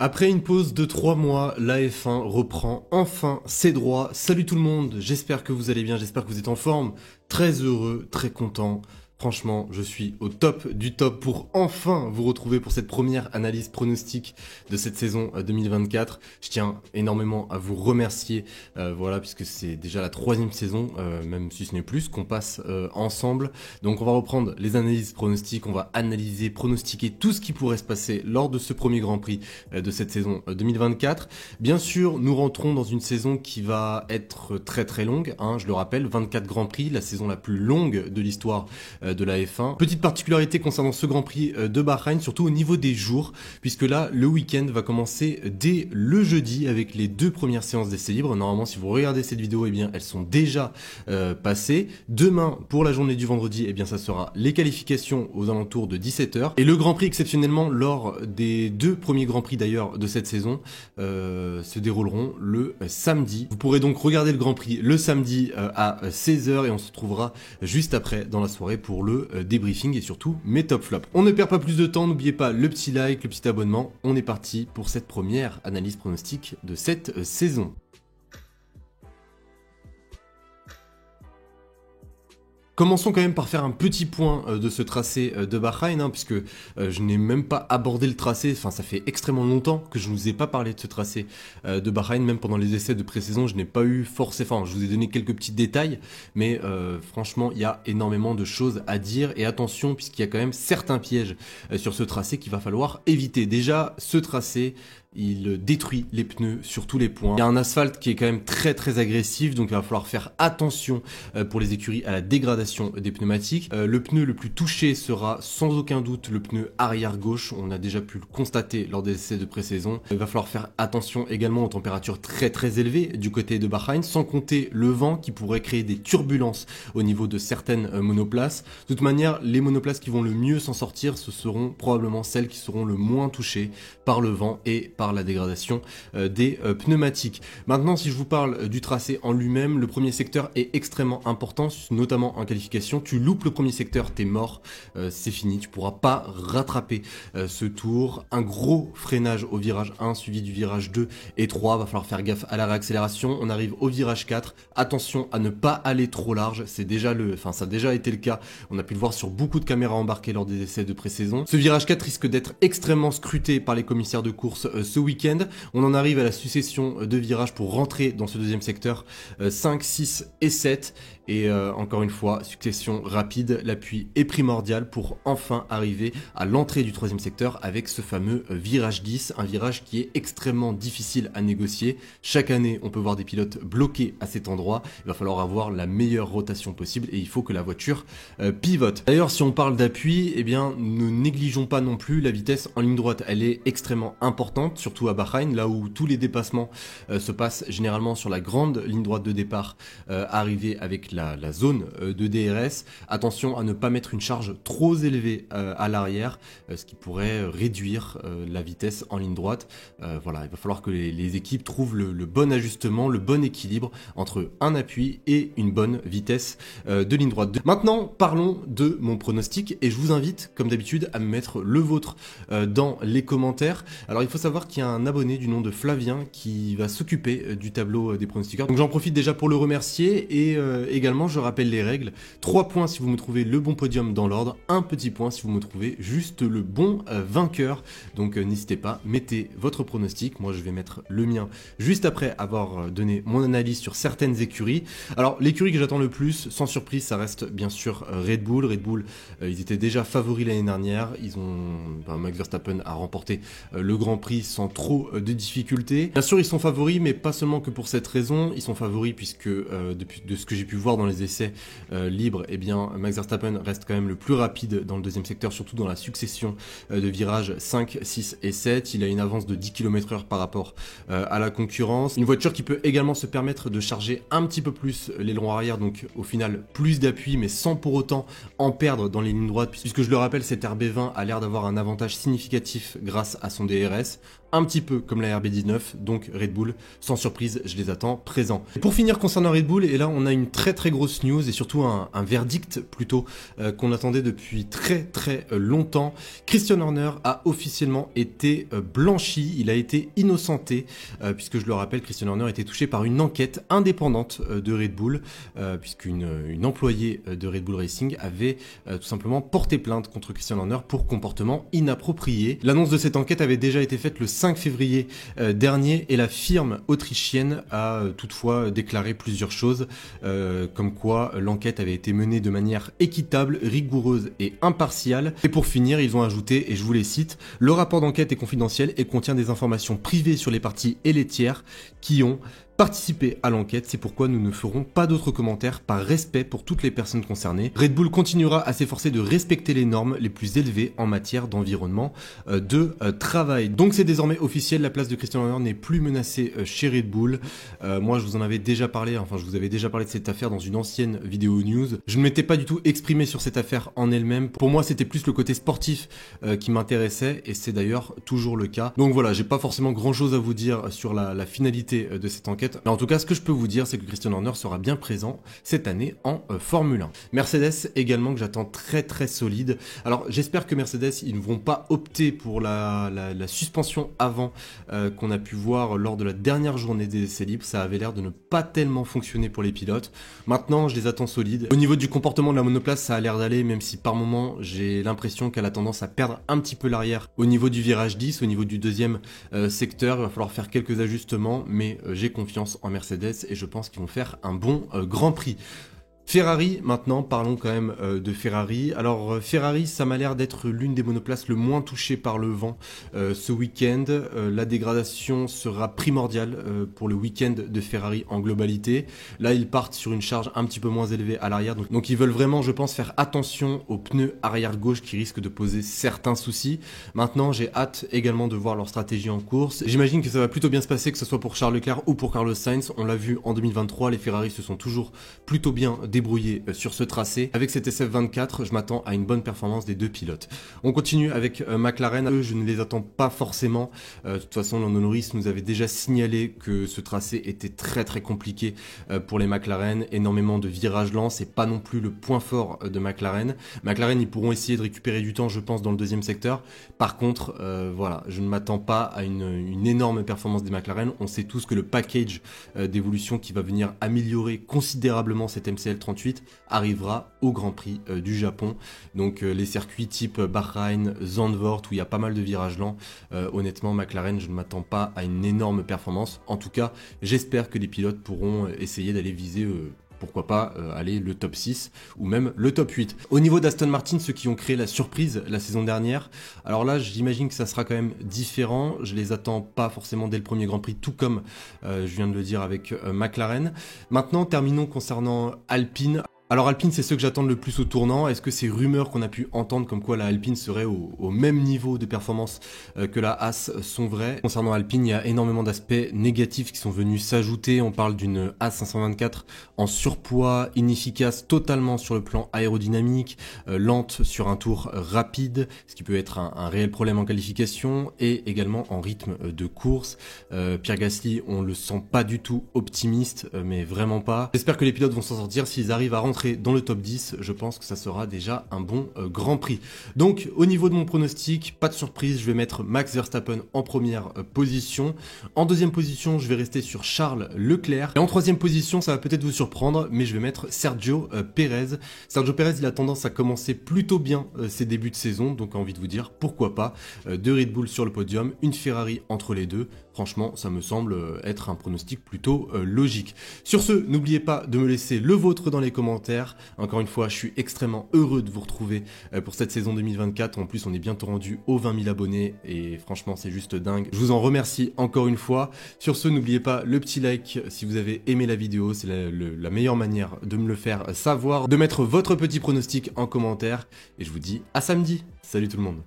Après une pause de 3 mois, la F1 reprend enfin ses droits. Salut tout le monde, j'espère que vous allez bien, j'espère que vous êtes en forme. Très heureux, très content. Franchement, je suis au top du top pour enfin vous retrouver pour cette première analyse pronostique de cette saison 2024. Je tiens énormément à vous remercier, voilà, puisque c'est déjà la 3e saison, même si ce n'est plus, qu'on passe ensemble. Donc on va reprendre les analyses pronostiques, on va analyser, pronostiquer tout ce qui pourrait se passer lors de ce premier Grand Prix de cette saison 2024. Bien sûr, nous rentrons dans une saison qui va être très très longue, hein, je le rappelle, 24 Grands Prix, la saison la plus longue de l'histoire de la F1. Petite particularité concernant ce Grand Prix de Bahreïn, surtout au niveau des jours, puisque là, le week-end va commencer dès le jeudi avec les 2 premières séances d'essais libres. Normalement, si vous regardez cette vidéo, eh bien, elles sont déjà passées. Demain, pour la journée du vendredi, eh bien, ça sera les qualifications aux alentours de 17h. Et le Grand Prix, exceptionnellement, lors des 2 premiers Grands Prix d'ailleurs de cette saison, se dérouleront le samedi. Vous pourrez donc regarder le Grand Prix le samedi à 16h et on se trouvera juste après dans la soirée pour le débriefing et surtout mes top flops. On ne perd pas plus de temps, n'oubliez pas le petit like, le petit abonnement. On est parti pour cette première analyse pronostique de cette saison. Commençons quand même par faire un petit point de ce tracé de Bahreïn, hein, puisque je n'ai même pas abordé le tracé, enfin ça fait extrêmement longtemps que je ne vous ai pas parlé de ce tracé de Bahreïn, même pendant les essais de pré-saison, je n'ai pas eu forcément, je vous ai donné quelques petits détails, mais franchement il y a énormément de choses à dire, et attention puisqu'il y a quand même certains pièges sur ce tracé qu'il va falloir éviter. Déjà, ce tracé, il détruit les pneus sur tous les points. Il y a un asphalte qui est quand même très très agressif, donc il va falloir faire attention pour les écuries à la dégradation des pneumatiques. Le pneu le plus touché sera sans aucun doute le pneu arrière gauche, on a déjà pu le constater lors des essais de pré-saison. Il va falloir faire attention également aux températures très très élevées du côté de Bahreïn, sans compter le vent qui pourrait créer des turbulences au niveau de certaines monoplaces. De toute manière, les monoplaces qui vont le mieux s'en sortir, ce seront probablement celles qui seront le moins touchées par le vent et par la dégradation des pneumatiques. Maintenant, si je vous parle du tracé en lui-même, le premier secteur est extrêmement important, notamment en qualification. Tu loupes le premier secteur, t'es mort, c'est fini, tu pourras pas rattraper ce tour. Un gros freinage au virage 1 suivi du virage 2 et 3, va falloir faire gaffe à la réaccélération. On arrive au virage 4, attention à ne pas aller trop large, c'est déjà ça a déjà été le cas, on a pu le voir sur beaucoup de caméras embarquées lors des essais de pré-saison. Ce virage 4 risque d'être extrêmement scruté par les commissaires de course ce week-end. On en arrive à la succession de virages pour rentrer dans ce deuxième secteur 5, 6 et 7. Et encore une fois, succession rapide, l'appui est primordial pour enfin arriver à l'entrée du 3e secteur avec ce fameux virage 10, un virage qui est extrêmement difficile à négocier. Chaque année, on peut voir des pilotes bloqués à cet endroit. Il va falloir avoir la meilleure rotation possible et il faut que la voiture pivote. D'ailleurs, si on parle d'appui, eh bien, ne négligeons pas non plus la vitesse en ligne droite. Elle est extrêmement importante, surtout à Bahreïn, là où tous les dépassements se passent généralement sur la grande ligne droite de départ, arrivée avec la zone de DRS. Attention à ne pas mettre une charge trop élevée à l'arrière, ce qui pourrait réduire la vitesse en ligne droite. Voilà, il va falloir que les équipes trouvent le bon ajustement, le bon équilibre entre un appui et une bonne vitesse de ligne droite. Maintenant, parlons de mon pronostic et je vous invite, comme d'habitude, à me mettre le vôtre dans les commentaires. Alors, il faut savoir qu'il y a un abonné du nom de Flavien qui va s'occuper du tableau des pronostiqueurs. Donc j'en profite déjà pour le remercier et également je rappelle les règles. 3 points si vous me trouvez le bon podium dans l'ordre, 1 petit point si vous me trouvez juste le bon vainqueur. Donc n'hésitez pas, mettez votre pronostic. Moi je vais mettre le mien juste après avoir donné mon analyse sur certaines écuries. Alors l'écurie que j'attends le plus, sans surprise, ça reste bien sûr Red Bull. Red Bull, ils étaient déjà favoris l'année dernière. Max Verstappen a remporté le Grand Prix sans trop de difficultés. Bien sûr, ils sont favoris, mais pas seulement que pour cette raison. Ils sont favoris puisque, depuis de ce que j'ai pu voir dans les essais libres, eh bien, Max Verstappen reste quand même le plus rapide dans le deuxième secteur, surtout dans la succession de virages 5, 6 et 7. Il a une avance de 10 km/h par rapport à la concurrence. Une voiture qui peut également se permettre de charger un petit peu plus l'aileron arrière, donc au final plus d'appui, mais sans pour autant en perdre dans les lignes droites, puisque je le rappelle, cet RB20 a l'air d'avoir un avantage significatif grâce à son DRS. un petit peu comme la RB19, donc Red Bull, sans surprise, je les attends présents. Et pour finir concernant Red Bull, et là on a une très grosse news et surtout un verdict plutôt qu'on attendait depuis très longtemps. Christian Horner a officiellement été blanchi, il a été innocenté, puisque je le rappelle, Christian Horner était touché par une enquête indépendante de Red Bull, puisqu'une employée de Red Bull Racing avait tout simplement porté plainte contre Christian Horner pour comportement inapproprié. L'annonce de cette enquête avait déjà été faite le 5 février dernier et la firme autrichienne a toutefois déclaré plusieurs choses, comme quoi l'enquête avait été menée de manière équitable, rigoureuse et impartiale. Et pour finir, ils ont ajouté, et je vous les cite, « Le rapport d'enquête est confidentiel et contient des informations privées sur les parties et les tiers qui ont participer à l'enquête, c'est pourquoi nous ne ferons pas d'autres commentaires par respect pour toutes les personnes concernées. Red Bull continuera à s'efforcer de respecter les normes les plus élevées en matière d'environnement de travail. » Donc c'est désormais officiel, la place de Christian Horner n'est plus menacée chez Red Bull. Moi je vous en avais déjà parlé, enfin je vous avais déjà parlé de cette affaire dans une ancienne vidéo news. Je ne m'étais pas du tout exprimé sur cette affaire en elle-même. Pour moi c'était plus le côté sportif qui m'intéressait et c'est d'ailleurs toujours le cas. Donc voilà, j'ai pas forcément grand chose à vous dire sur la finalité de cette enquête. Mais en tout cas, ce que je peux vous dire, c'est que Christian Horner sera bien présent cette année en Formule 1. Mercedes également, que j'attends très solide. Alors, j'espère que Mercedes, ils ne vont pas opter pour la suspension avant qu'on a pu voir lors de la dernière journée des essais libres. Ça avait l'air de ne pas tellement fonctionner pour les pilotes. Maintenant, je les attends solides. Au niveau du comportement de la monoplace, ça a l'air d'aller, même si par moment, j'ai l'impression qu'elle a tendance à perdre un petit peu l'arrière. Au niveau du virage 10, au niveau du deuxième secteur, il va falloir faire quelques ajustements, mais j'ai confiance en Mercedes et je pense qu'ils vont faire un bon Grand Prix. Ferrari, maintenant, parlons quand même de Ferrari. Alors Ferrari, ça m'a l'air d'être l'une des monoplaces le moins touchées par le vent ce week-end. La dégradation sera primordiale pour le week-end de Ferrari en globalité. Là, ils partent sur une charge un petit peu moins élevée à l'arrière. Donc ils veulent vraiment, je pense, faire attention aux pneus arrière gauche qui risquent de poser certains soucis. Maintenant, j'ai hâte également de voir leur stratégie en course. J'imagine que ça va plutôt bien se passer, que ce soit pour Charles Leclerc ou pour Carlos Sainz. On l'a vu en 2023, les Ferrari se sont toujours plutôt bien débrouillé sur ce tracé. Avec cet SF24, je m'attends à une bonne performance des deux pilotes. On continue avec McLaren. Eux, je ne les attends pas forcément. De toute façon, Lando Norris nous avait déjà signalé que ce tracé était très compliqué pour les McLaren. Énormément de virages lents, c'est pas non plus le point fort de McLaren. McLaren, ils pourront essayer de récupérer du temps, je pense, dans le deuxième secteur. Par contre, voilà, je ne m'attends pas à une énorme performance des McLaren. On sait tous que le package d'évolution qui va venir améliorer considérablement cette MCL 38 arrivera au Grand Prix du Japon. Donc les circuits type Bahreïn, Zandvoort où il y a pas mal de virages lents, honnêtement McLaren, je ne m'attends pas à une énorme performance. En tout cas, j'espère que les pilotes pourront essayer d'aller viser pourquoi pas aller le top 6 ou même le top 8. Au niveau d'Aston Martin, ceux qui ont créé la surprise la saison dernière, alors là j'imagine que ça sera quand même différent, je les attends pas forcément dès le premier Grand Prix, tout comme je viens de le dire avec McLaren. Maintenant terminons concernant Alpine. Alors Alpine, c'est ceux que j'attends le plus au tournant. Est-ce que ces rumeurs qu'on a pu entendre comme quoi la Alpine serait au même niveau de performance que la Haas sont vraies? Concernant Alpine, il y a énormément d'aspects négatifs qui sont venus s'ajouter. On parle d'une Haas 524 en surpoids, inefficace totalement sur le plan aérodynamique, lente sur un tour rapide, ce qui peut être un réel problème en qualification et également en rythme de course. Pierre Gasly, on le sent pas du tout optimiste, mais vraiment pas. J'espère que les pilotes vont s'en sortir. S'ils arrivent à rentrer dans le top 10, je pense que ça sera déjà un bon Grand Prix. Donc au niveau de mon pronostic, pas de surprise, je vais mettre Max Verstappen en première position. En deuxième position, je vais rester sur Charles Leclerc. Et en troisième position, ça va peut-être vous surprendre, mais je vais mettre Sergio Pérez. Sergio Pérez, il a tendance à commencer plutôt bien ses débuts de saison, donc envie de vous dire pourquoi pas. Deux Red Bull sur le podium, une Ferrari entre les deux. Franchement, ça me semble être un pronostic plutôt logique. Sur ce, n'oubliez pas de me laisser le vôtre dans les commentaires. Encore une fois, je suis extrêmement heureux de vous retrouver pour cette saison 2024. En plus, on est bientôt rendu aux 20 000 abonnés et franchement, c'est juste dingue. Je vous en remercie encore une fois. Sur ce, n'oubliez pas le petit like si vous avez aimé la vidéo. C'est la meilleure manière de me le faire savoir, de mettre votre petit pronostic en commentaire. Et je vous dis à samedi. Salut tout le monde.